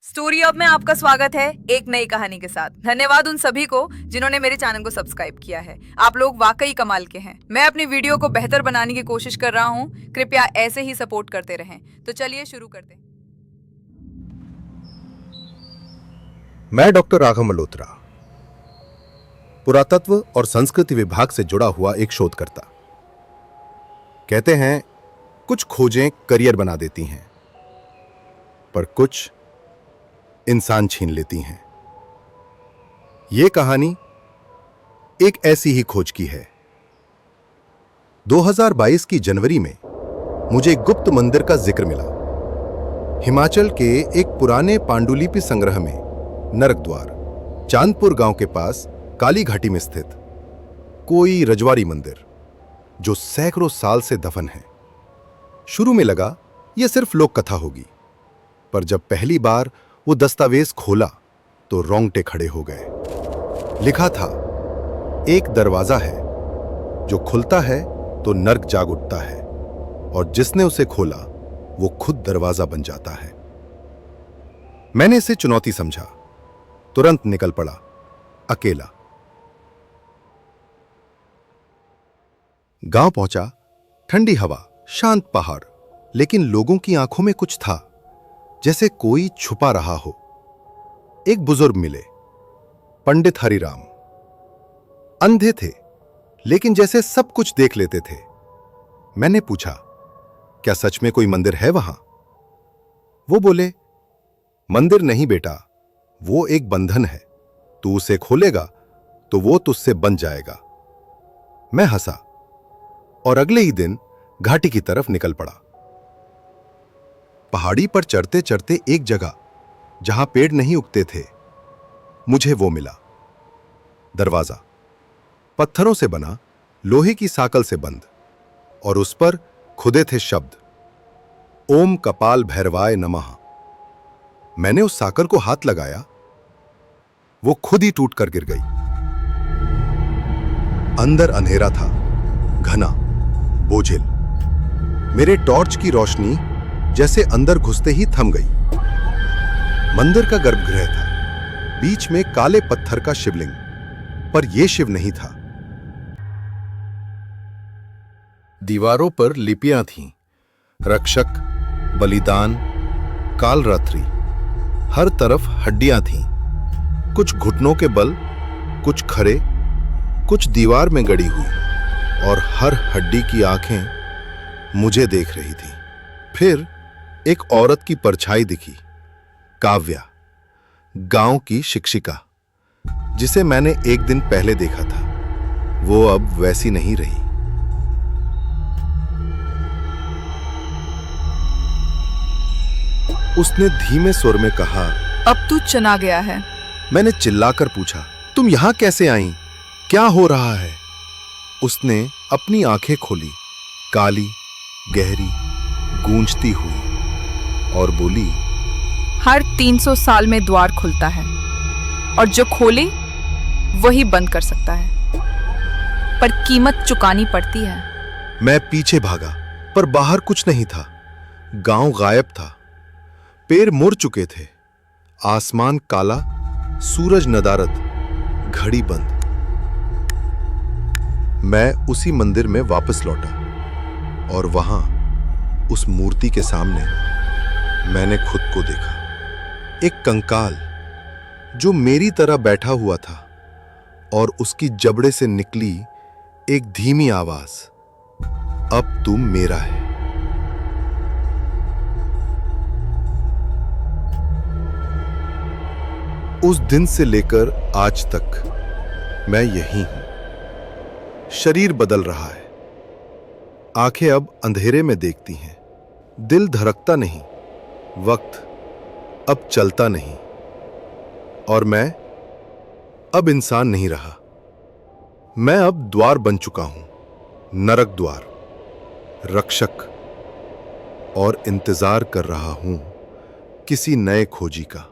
Story अब में आपका स्वागत है एक नई कहानी के साथ। धन्यवाद उन सभी को जिन्होंने मेरे चैनल को सब्सक्राइब किया है। आप लोग वाकई कमाल के हैं। मैं अपनी वीडियो को बेहतर बनाने की कोशिश कर रहा हूं। कृपया ऐसे ही सपोर्ट करते रहें। तो चलिए शुरू करते हैं। मैं डॉक्टर राघव मल्होत्रा, पुरातत्व और संस्कृति विभाग से जुड़ा हुआ एक शोधकर्ता। कहते हैं कुछ खोजें करियर बना देती हैं, पर कुछ इंसान छीन लेती हैं। यह कहानी एक ऐसी ही खोज की है। 2022 की जनवरी में मुझे एक गुप्त मंदिर का जिक्र मिला। हिमाचल के एक पुराने पांडुलिपि संग्रह में नरक द्वार, चांदपुर गांव के पास काली घाटी में स्थित कोई रजवाड़ी मंदिर जो सैकड़ों साल से दफन है। शुरू में लगा यह सिर्फ लोक कथा होगी, पर जब पहली बार वो दस्तावेज खोला तो रोंगटे खड़े हो गए। लिखा था, एक दरवाजा है जो खुलता है तो नर्क जाग उठता है, और जिसने उसे खोला वो खुद दरवाजा बन जाता है। मैंने इसे चुनौती समझा, तुरंत निकल पड़ा, अकेला। गांव पहुंचा, ठंडी हवा, शांत पहाड़, लेकिन लोगों की आंखों में कुछ था, जैसे कोई छुपा रहा हो। एक बुजुर्ग मिले, पंडित हरिराम। अंधे थे, लेकिन जैसे सब कुछ देख लेते थे। मैंने पूछा, क्या सच में कोई मंदिर है वहां? वो बोले, मंदिर नहीं बेटा, वो एक बंधन है। तू उसे खोलेगा तो वो तुझसे बंध जाएगा। मैं हंसा और अगले ही दिन घाटी की तरफ निकल पड़ा। पहाड़ी पर चढ़ते चढ़ते एक जगह जहां पेड़ नहीं उगते थे, मुझे वो मिला। दरवाजा पत्थरों से बना, लोहे की साकल से बंद, और उस पर खुदे थे शब्द, ओम कपाल भैरवाय नमः। मैंने उस साकल को हाथ लगाया, वो खुद ही टूट कर गिर गई। अंदर अंधेरा था, घना, बोझिल। मेरे टॉर्च की रोशनी जैसे अंदर घुसते ही थम गई। मंदिर का गर्भगृह था, बीच में काले पत्थर का शिवलिंग, पर यह शिव नहीं था। दीवारों पर लिपियां थीं, रक्षक, बलिदान, कालरात्रि। हर तरफ हड्डियां थीं, कुछ घुटनों के बल, कुछ खरे, कुछ दीवार में गड़ी हुई, और हर हड्डी की आंखें मुझे देख रही थी। फिर एक औरत की परछाई दिखी, काव्या, गांव की शिक्षिका, जिसे मैंने एक दिन पहले देखा था। वो अब वैसी नहीं रही। उसने धीमे सुर में कहा, अब तू चना गया है। मैंने चिल्लाकर पूछा, तुम यहां कैसे आई? क्या हो रहा है? उसने अपनी आंखें खोली, काली, गहरी, गूंजती हुई, और बोली, हर 300 साल में द्वार खुलता है, और जो खोले वही बंद कर सकता है, पर कीमत चुकानी पड़ती है। मैं पीछे भागा, पर बाहर कुछ नहीं था। गांव गायब था, पेड़ मुड़ चुके थे, आसमान काला, सूरज नदारद, घड़ी बंद। मैं उसी मंदिर में वापस लौटा, और वहां उस मूर्ति के सामने मैंने खुद को देखा। एक कंकाल जो मेरी तरह बैठा हुआ था, और उसकी जबड़े से निकली एक धीमी आवाज, अब तू मेरा है। उस दिन से लेकर आज तक मैं यही हूं। शरीर बदल रहा है, आंखें अब अंधेरे में देखती हैं, दिल धड़कता नहीं, वक्त अब चलता नहीं, और मैं अब इंसान नहीं रहा। मैं अब द्वार बन चुका हूं, नरक द्वार, रक्षक, और इंतजार कर रहा हूं किसी नए खोजी का,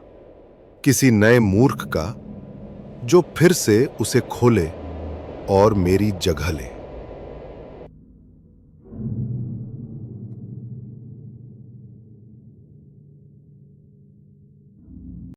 किसी नए मूर्ख का, जो फिर से उसे खोले और मेरी जगह ले।